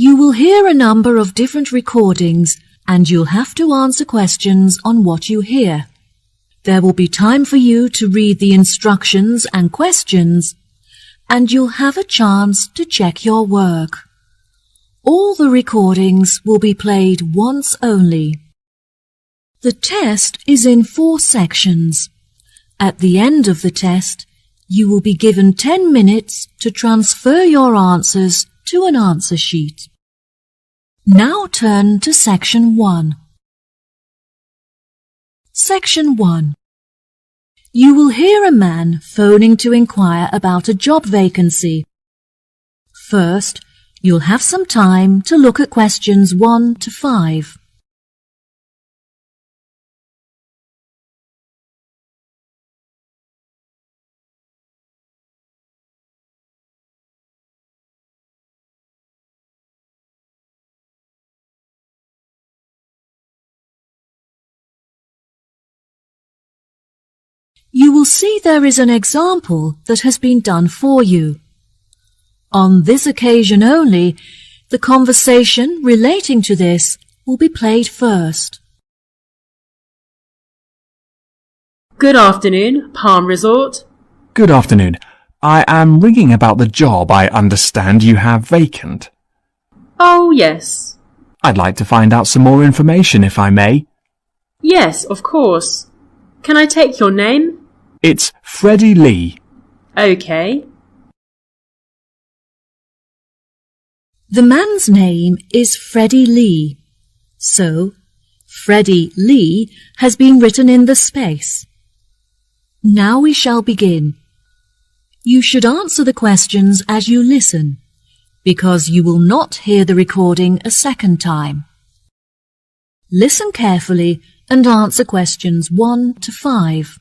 You will hear a number of different recordings and you'll have to answer questions on what you hear. There will be time for you to read the instructions and questions, and you'll have a chance to check your work. All the recordings will be played once only. The test is in 4 sections. At the end of the test, you will be given 10 minutes to transfer your answers to an answer sheet. Now turn to Section 1. Section 1. You will hear a man phoning to inquire about a job vacancy. First, you'll have some time to look at questions 1 to 5. You will see there is an example that has been done for you. On this occasion only, the conversation relating to this will be played first. Good afternoon, Palm Resort. Good afternoon. I am ringing about the job I understand you have vacant. Oh, yes. I'd like to find out some more information if I may. Yes, of course. Can I take your name? It's Freddie Lee. Okay. The man's name is Freddie Lee, so Freddie Lee has been written in the space. Now we shall begin. You should answer the questions as you listen, because you will not hear the recording a second time. Listen carefully and answer questions 1 to 5.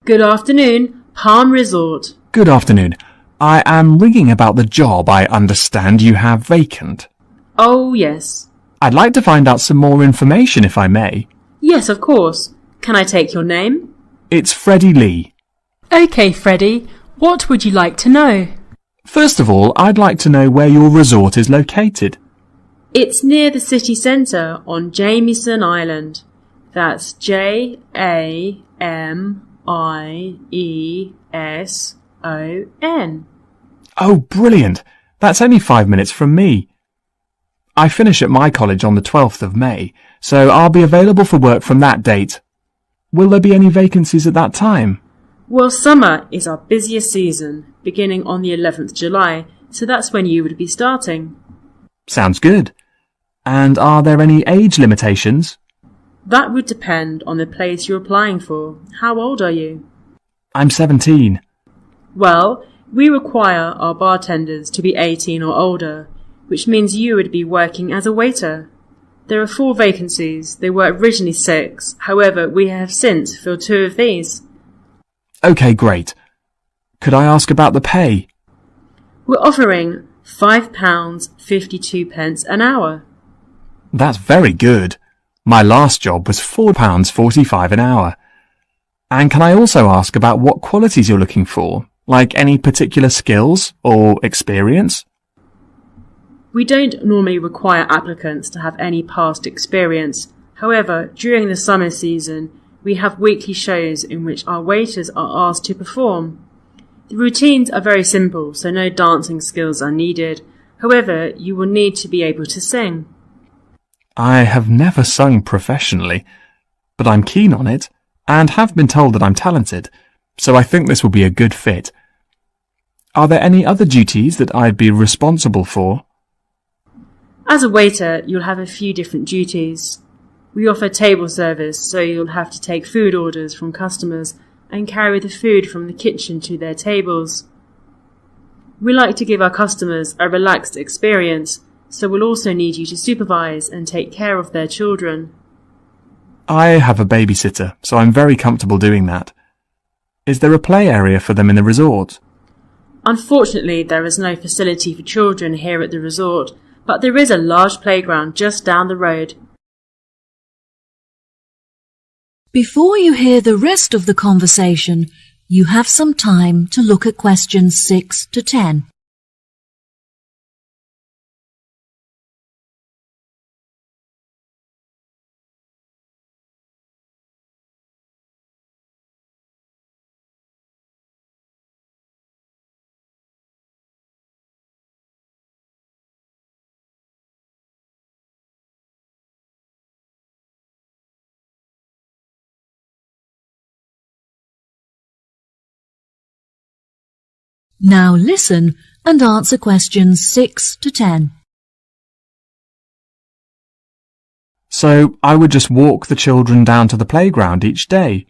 Good afternoon, Palm Resort. Good afternoon. I am ringing about the job I understand you have vacant. Oh, yes. I'd like to find out some more information if I may. Yes, of course. Can I take your name? It's Freddie Lee. Okay, Freddie. What would you like to know? First of all, I'd like to know where your resort is located. It's near the city centre on Jamieson Island. That's Jamieson. Oh, brilliant. That's only 5 minutes from me. I finish at my college on the 12th of May, so I'll be available for work from that date. Will there be any vacancies at that time? Well, summer is our busiest season, beginning on the 11th July, so that's when you would be starting. Sounds good. And are there any age limitations? That would depend on the place you're applying for. How old are you? I'm 17. Well, we require our bartenders to be 18 or older, which means you would be working as a waiter. There are 4 vacancies. There were originally 6. However, we have since filled 2 of these. OK, great. Could I ask about the pay? We're offering £5.52 an hour. That's very good. My last job was £4.45 an hour. And can I also ask about what qualities you're looking for, like any particular skills or experience? We don't normally require applicants to have any past experience. However, during the summer season, we have weekly shows in which our waiters are asked to perform. The routines are very simple, so no dancing skills are needed. However, you will need to be able to sing. I have never sung professionally, but I'm keen on it and have been told that I'm talented, so I think this will be a good fit. Are there any other duties that I'd be responsible for? As a waiter, you'll have a few different duties. We offer table service, so you'll have to take food orders from customers and carry the food from the kitchen to their tables. We like to give our customers a relaxed experience, so we'll also need you to supervise and take care of their children. I have a babysitter, so I'm very comfortable doing that. Is there a play area for them in the resort? Unfortunately, there is no facility for children here at the resort, but there is a large playground just down the road. Before you hear the rest of the conversation, you have some time to look at questions 6 to 10. Now listen and answer questions 6 to 10. So I would just walk the children down to the playground each day?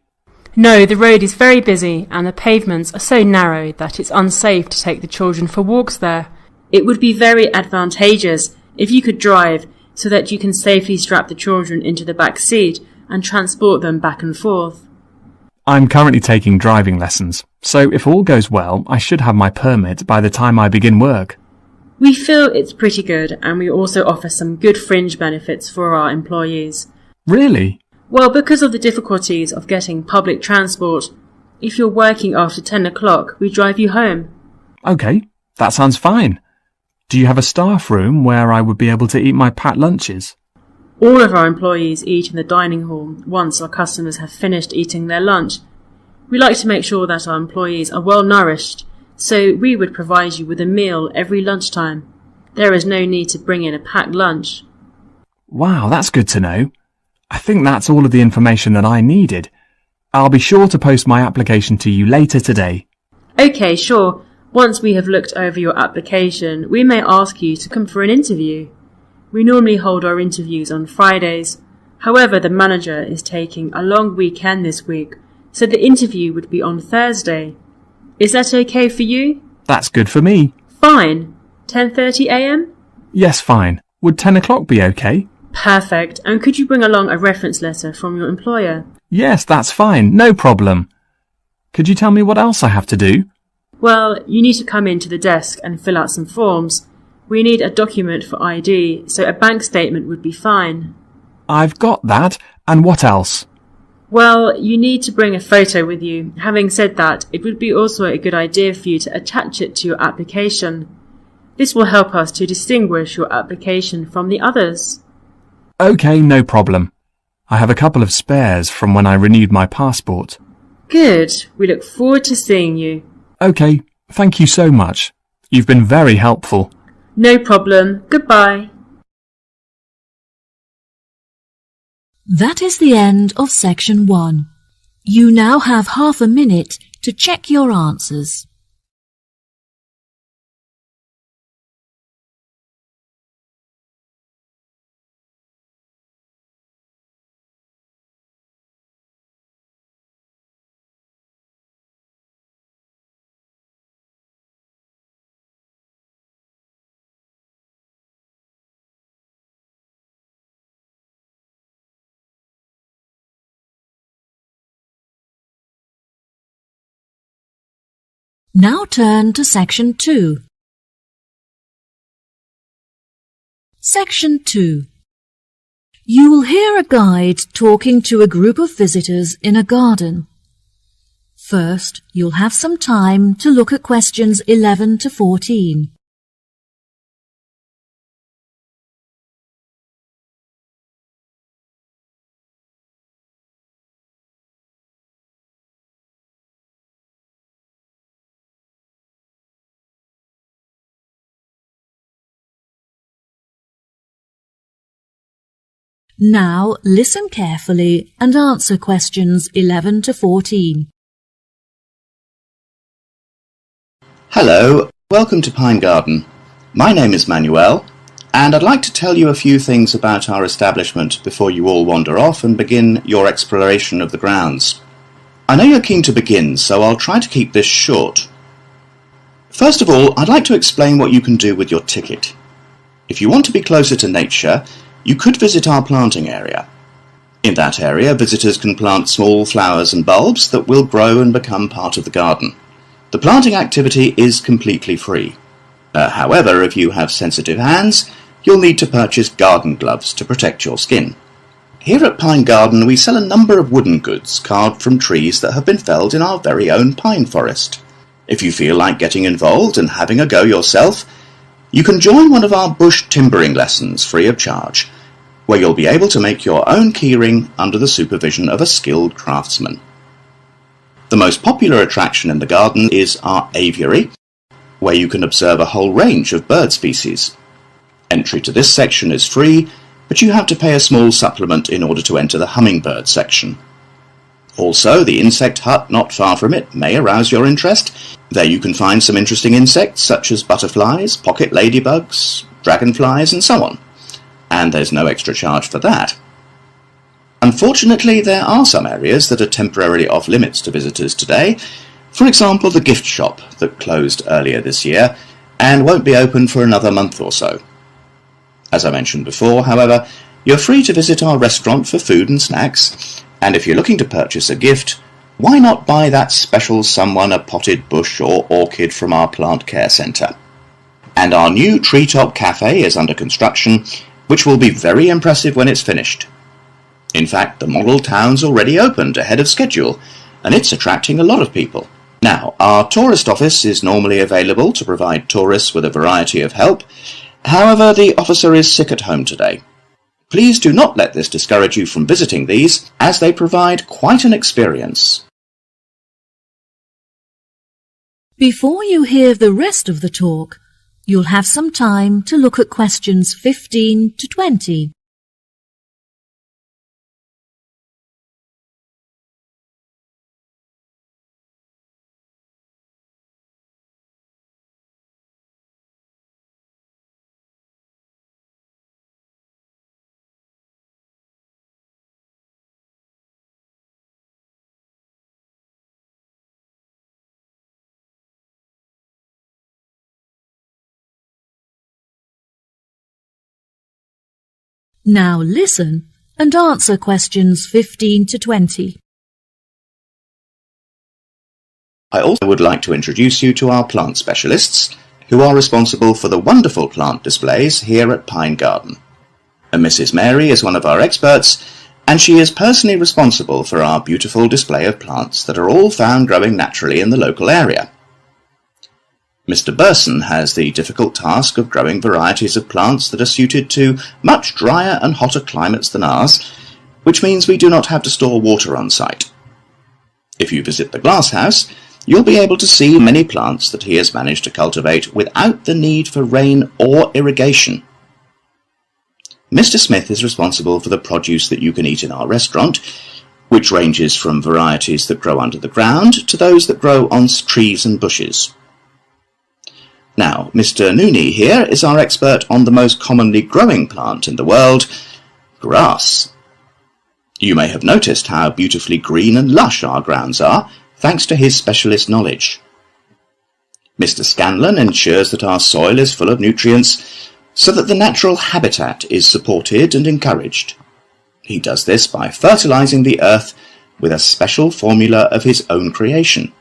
No, the road is very busy and the pavements are so narrow that it's unsafe to take the children for walks there. It would be very advantageous if you could drive so that you can safely strap the children into the back seat and transport them back and forth. I'm currently taking driving lessons, so if all goes well, I should have my permit by the time I begin work. We feel it's pretty good, and we also offer some good fringe benefits for our employees. Really? Well, because of the difficulties of getting public transport, if you're working after 10 o'clock, we drive you home. OK, that sounds fine. Do you have a staff room where I would be able to eat my packed lunches? All of our employees eat in the dining hall once our customers have finished eating their lunch. We like to make sure that our employees are well nourished, so we would provide you with a meal every lunchtime. There is no need to bring in a packed lunch. Wow, that's good to know. I think that's all of the information that I needed. I'll be sure to post my application to you later today. OK, sure. Once we have looked over your application, we may ask you to come for an interview. We normally hold our interviews on Fridays. However, the manager is taking a long weekend this week, so the interview would be on Thursday. Is that OK for you? That's good for me. Fine. 10:30 a.m? Yes, fine. Would 10 o'clock be OK? Perfect. And could you bring along a reference letter from your employer? Yes, that's fine. No problem. Could you tell me what else I have to do? Well, you need to come into the desk and fill out some forms. We need a document for ID, so a bank statement would be fine. I've got that. And what else? Well, you need to bring a photo with you. Having said that, it would be also a good idea for you to attach it to your application. This will help us to distinguish your application from the others. OK, no problem. I have a couple of spares from when I renewed my passport. Good. We look forward to seeing you. OK, thank you so much. You've been very helpful. No problem. Goodbye. That is the end of section 1. You now have half a minute to check your answers. Now turn to section 2. Section 2. You will hear a guide talking to a group of visitors in a garden. First, you'll have some time to look at questions 11 to 14. Now listen carefully and answer questions 11 to 14. Hello, welcome to Pine Garden. My name is Manuel, and I'd like to tell you a few things about our establishment before you all wander off and begin your exploration of the grounds. I know you're keen to begin, so I'll try to keep this short. First of all, I'd like to explain what you can do with your ticket. If you want to be closer to nature, you could visit our planting area. In that area, visitors can plant small flowers and bulbs that will grow and become part of the garden. The planting activity is completely free. However, if you have sensitive hands, you'll need to purchase garden gloves to protect your skin. Here at Pine Garden, we sell a number of wooden goods carved from trees that have been felled in our very own pine forest. If you feel like getting involved and having a go yourself, you can join one of our bush timbering lessons free of charge, where you'll be able to make your own keyring under the supervision of a skilled craftsman. The most popular attraction in the garden is our aviary, where you can observe a whole range of bird species. Entry to this section is free, but you have to pay a small supplement in order to enter the hummingbird section. Also, the insect hut not far from it may arouse your interest. There you can find some interesting insects such as butterflies, pocket ladybugs, dragonflies and so on. And there's no extra charge for that. Unfortunately, there are some areas that are temporarily off limits to visitors today. For example, the gift shop that closed earlier this year and won't be open for another month or so. As I mentioned before, however, you're free to visit our restaurant for food and snacks, and if you're looking to purchase a gift, why not buy that special someone a potted bush or orchid from our plant care centre? And our new treetop cafe is under construction, which will be very impressive when it's finished. In fact, the model town's already opened ahead of schedule, and it's attracting a lot of people. Now, our tourist office is normally available to provide tourists with a variety of help. However, the officer is sick at home today. Please do not let this discourage you from visiting these, as they provide quite an experience. Before you hear the rest of the talk, you'll have some time to look at questions 15 to 20. Now listen and answer questions 15 to 20. I also would like to introduce you to our plant specialists, who are responsible for the wonderful plant displays here at Pine Garden. And Mrs. Mary is one of our experts, and she is personally responsible for our beautiful display of plants that are all found growing naturally in the local area. Mr. Burson has the difficult task of growing varieties of plants that are suited to much drier and hotter climates than ours, which means we do not have to store water on site. If you visit the glasshouse, you'll be able to see many plants that he has managed to cultivate without the need for rain or irrigation. Mr. Smith is responsible for the produce that you can eat in our restaurant, which ranges from varieties that grow under the ground to those that grow on trees and bushes. Now, Mr. Nooney here is our expert on the most commonly growing plant in the world, grass. You may have noticed how beautifully green and lush our grounds are, thanks to his specialist knowledge. Mr. Scanlon ensures that our soil is full of nutrients so that the natural habitat is supported and encouraged. He does this by fertilizing the earth with a special formula of his own creation.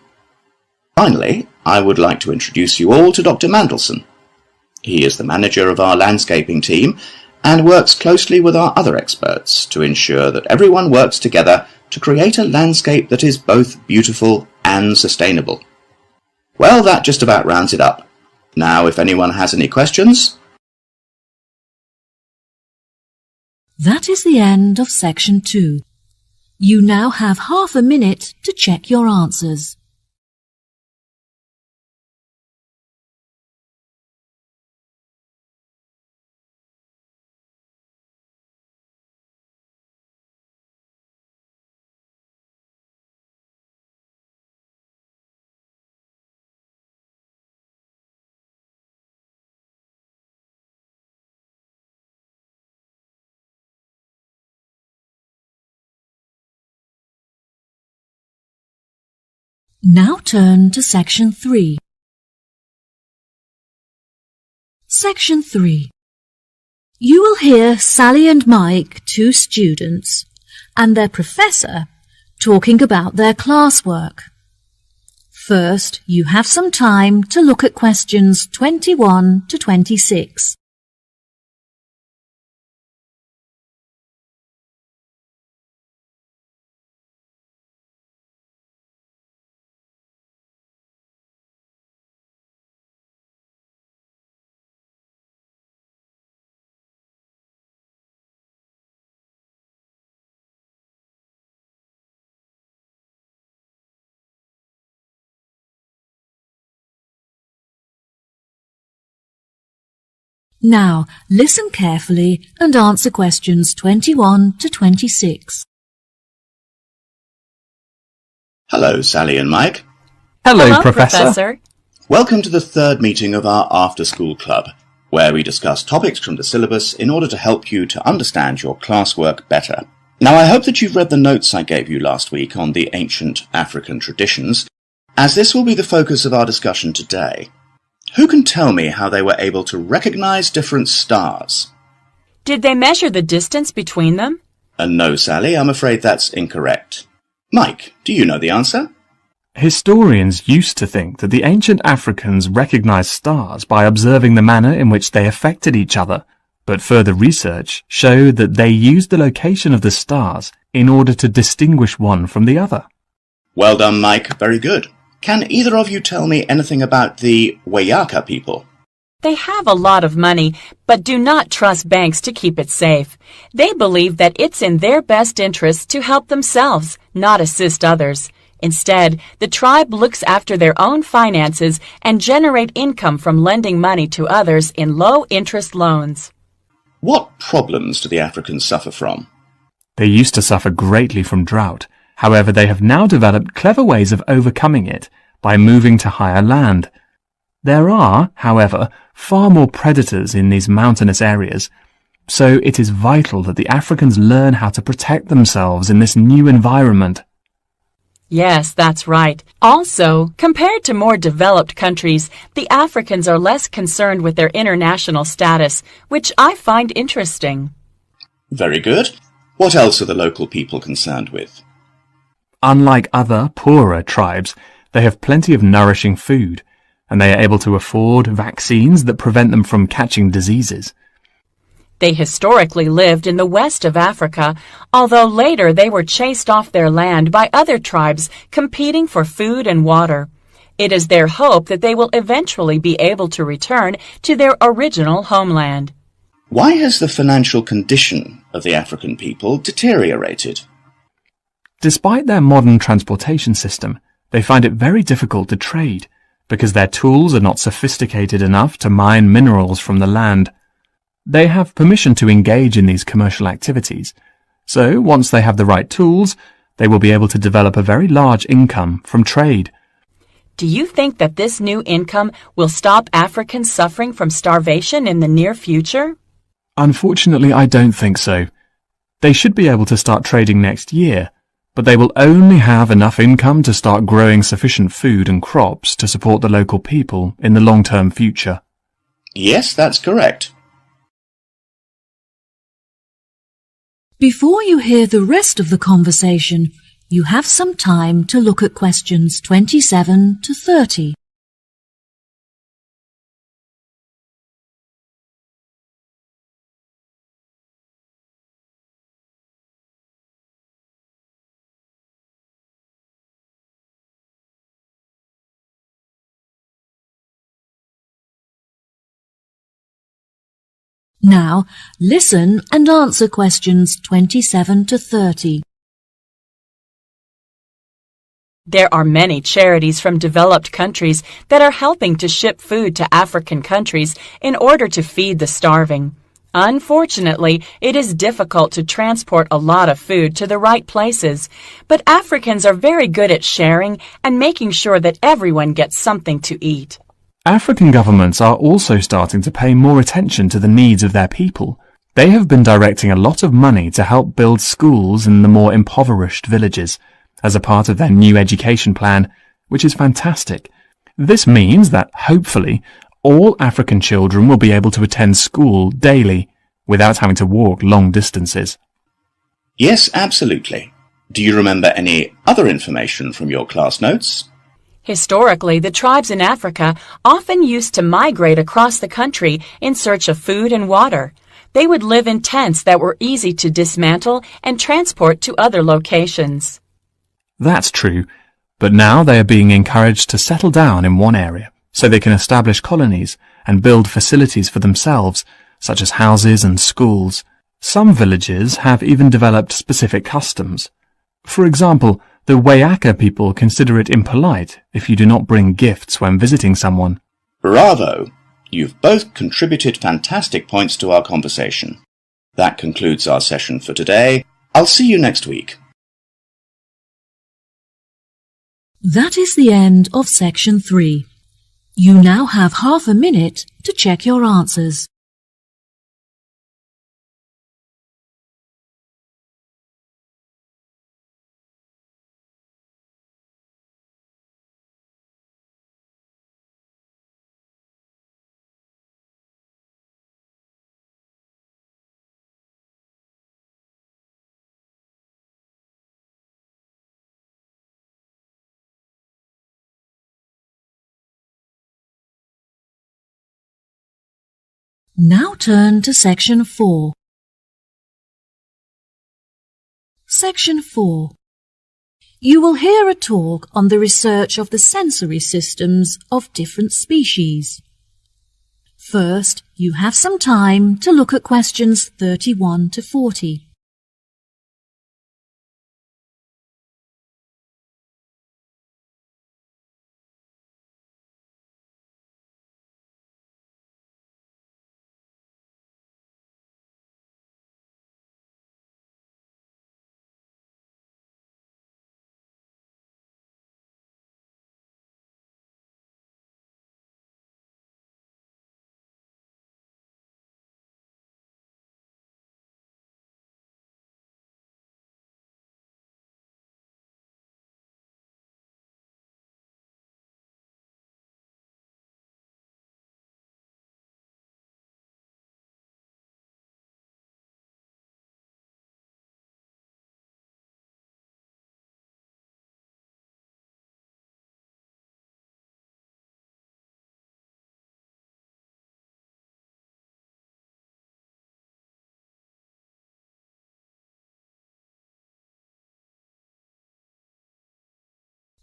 Finally, I would like to introduce you all to Dr. Mandelson. He is the manager of our landscaping team and works closely with our other experts to ensure that everyone works together to create a landscape that is both beautiful and sustainable. Well, that just about rounds it up. Now, if anyone has any questions... That is the end of section 2. You now have half a minute to check your answers. Now turn to section 3. Section 3. You will hear Sally and Mike, 2 students, and their professor talking about their classwork. First, you have some time to look at questions 21 to 26. Now, listen carefully and answer questions 21 to 26. Hello, Sally and Mike. Hello, Professor. Welcome to the third meeting of our after-school club, where we discuss topics from the syllabus in order to help you to understand your classwork better. Now, I hope that you've read the notes I gave you last week on the ancient African traditions, as this will be the focus of our discussion today. Who can tell me how they were able to recognize different stars? Did they measure the distance between them? No, Sally, I'm afraid that's incorrect. Mike, do you know the answer? Historians used to think that the ancient Africans recognized stars by observing the manner in which they affected each other, but further research showed that they used the location of the stars in order to distinguish one from the other. Well done, Mike. Very good. Can either of you tell me anything about the Wayaka people? They have a lot of money, but do not trust banks to keep it safe. They believe that it's in their best interest to help themselves, not assist others. Instead, the tribe looks after their own finances and generate income from lending money to others in low-interest loans. What problems do the Africans suffer from? They used to suffer greatly from drought. However, they have now developed clever ways of overcoming it by moving to higher land. There are, however, far more predators in these mountainous areas, so it is vital that the Africans learn how to protect themselves in this new environment. Yes, that's right. Also, compared to more developed countries, the Africans are less concerned with their international status, which I find interesting. Very good. What else are the local people concerned with? Unlike other, poorer tribes, they have plenty of nourishing food, and they are able to afford vaccines that prevent them from catching diseases. They historically lived in the west of Africa, although later they were chased off their land by other tribes competing for food and water. It is their hope that they will eventually be able to return to their original homeland. Why has the financial condition of the African people deteriorated? Despite their modern transportation system, they find it very difficult to trade, because their tools are not sophisticated enough to mine minerals from the land. They have permission to engage in these commercial activities, so once they have the right tools, they will be able to develop a very large income from trade. Do you think that this new income will stop Africans suffering from starvation in the near future? Unfortunately, I don't think so. They should be able to start trading next year, but they will only have enough income to start growing sufficient food and crops to support the local people in the long-term future. Yes, that's correct. Before you hear the rest of the conversation, you have some time to look at questions 27 to 30. Now, listen and answer questions 27 to 30. There are many charities from developed countries that are helping to ship food to African countries in order to feed the starving. Unfortunately, it is difficult to transport a lot of food to the right places, but Africans are very good at sharing and making sure that everyone gets something to eat. African governments are also starting to pay more attention to the needs of their people. They have been directing a lot of money to help build schools in the more impoverished villages as a part of their new education plan, which is fantastic. This means that, hopefully, all African children will be able to attend school daily without having to walk long distances. Yes, absolutely. Do you remember any other information from your class notes? Historically, the tribes in Africa often used to migrate across the country in search of food and water. They would live in tents that were easy to dismantle and transport to other locations. That's true, but now they are being encouraged to settle down in one area so they can establish colonies and build facilities for themselves, such as houses and schools. Some villages have even developed specific customs. For example, the Wayaka people consider it impolite if you do not bring gifts when visiting someone. Bravo! You've both contributed fantastic points to our conversation. That concludes our session for today. I'll see you next week. That is the end of section 3. You now have half a minute to check your answers. Now turn to section 4. Section 4. You will hear a talk on the research of the sensory systems of different species. First, you have some time to look at questions 31 to 40.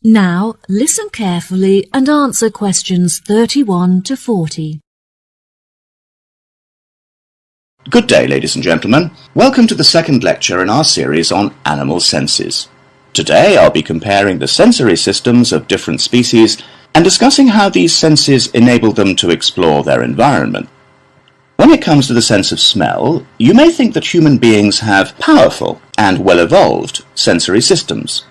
Now listen carefully and answer questions 31 to 40. Good day, ladies and gentlemen. Welcome to the second lecture in our series on animal senses. Today I'll be comparing the sensory systems of different species and discussing how these senses enable them to explore their environment. When it comes to the sense of smell, you may think that human beings have powerful and well-evolved sensory systems.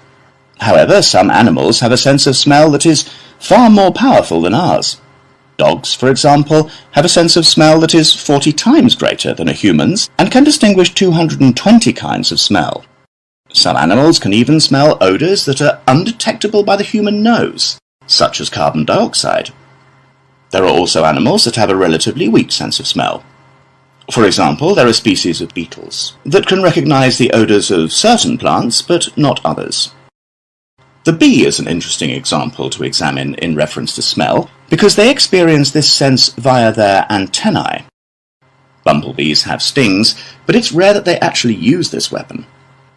However, some animals have a sense of smell that is far more powerful than ours. Dogs, for example, have a sense of smell that is 40 times greater than a human's and can distinguish 220 kinds of smell. Some animals can even smell odours that are undetectable by the human nose, such as carbon dioxide. There are also animals that have a relatively weak sense of smell. For example, there are species of beetles that can recognise the odours of certain plants but not others. The bee is an interesting example to examine in reference to smell, because they experience this sense via their antennae. Bumblebees have stings, but it's rare that they actually use this weapon.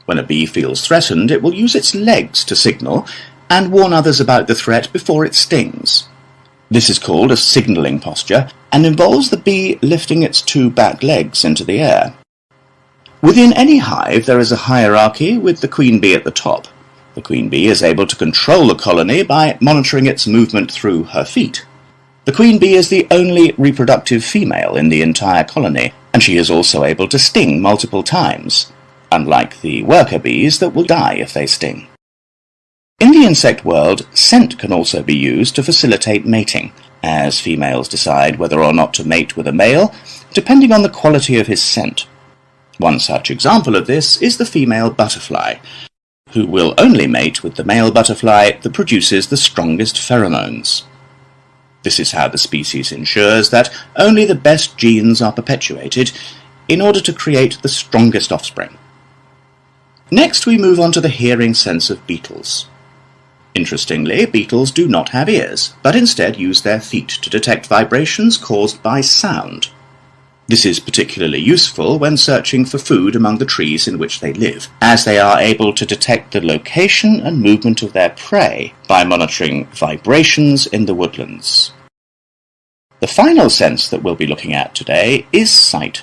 When a bee feels threatened, it will use its legs to signal and warn others about the threat before it stings. This is called a signalling posture and involves the bee lifting its two back legs into the air. Within any hive there is a hierarchy with the queen bee at the top. The queen bee is able to control the colony by monitoring its movement through her feet. The queen bee is the only reproductive female in the entire colony, and she is also able to sting multiple times, unlike the worker bees that will die if they sting. In the insect world, scent can also be used to facilitate mating, as females decide whether or not to mate with a male, depending on the quality of his scent. One such example of this is the female butterfly, who will only mate with the male butterfly that produces the strongest pheromones. This is how the species ensures that only the best genes are perpetuated in order to create the strongest offspring. Next we move on to the hearing sense of beetles. Interestingly, beetles do not have ears, but instead use their feet to detect vibrations caused by sound. This is particularly useful when searching for food among the trees in which they live, as they are able to detect the location and movement of their prey by monitoring vibrations in the woodlands. The final sense that we'll be looking at today is sight.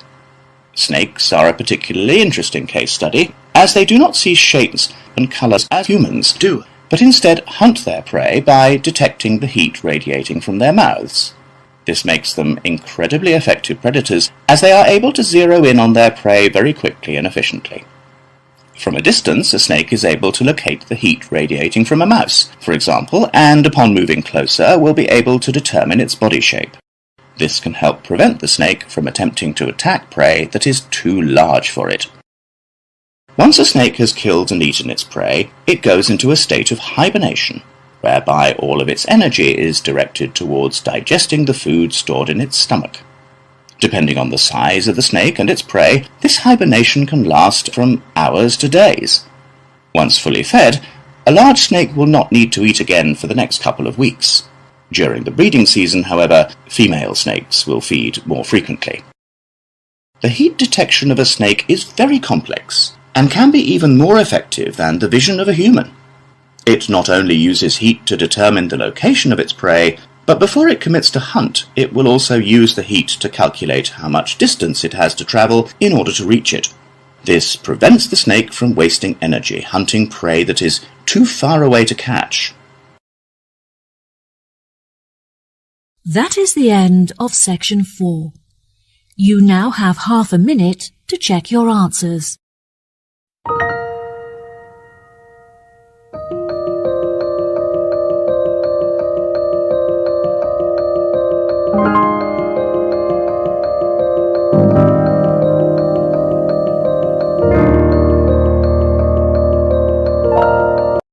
Snakes are a particularly interesting case study, as they do not see shapes and colours as humans do, but instead hunt their prey by detecting the heat radiating from their mouths. This makes them incredibly effective predators, as they are able to zero in on their prey very quickly and efficiently. From a distance, a snake is able to locate the heat radiating from a mouse, for example, and upon moving closer will be able to determine its body shape. This can help prevent the snake from attempting to attack prey that is too large for it. Once a snake has killed and eaten its prey, it goes into a state of hibernation, whereby all of its energy is directed towards digesting the food stored in its stomach. Depending on the size of the snake and its prey, this hibernation can last from hours to days. Once fully fed, a large snake will not need to eat again for the next couple of weeks. During the breeding season, however, female snakes will feed more frequently. The heat detection of a snake is very complex, and can be even more effective than the vision of a human. It not only uses heat to determine the location of its prey, but before it commits to hunt, it will also use the heat to calculate how much distance it has to travel in order to reach it. This prevents the snake from wasting energy hunting prey that is too far away to catch. That is the end of section 4. You now have half a minute to check your answers.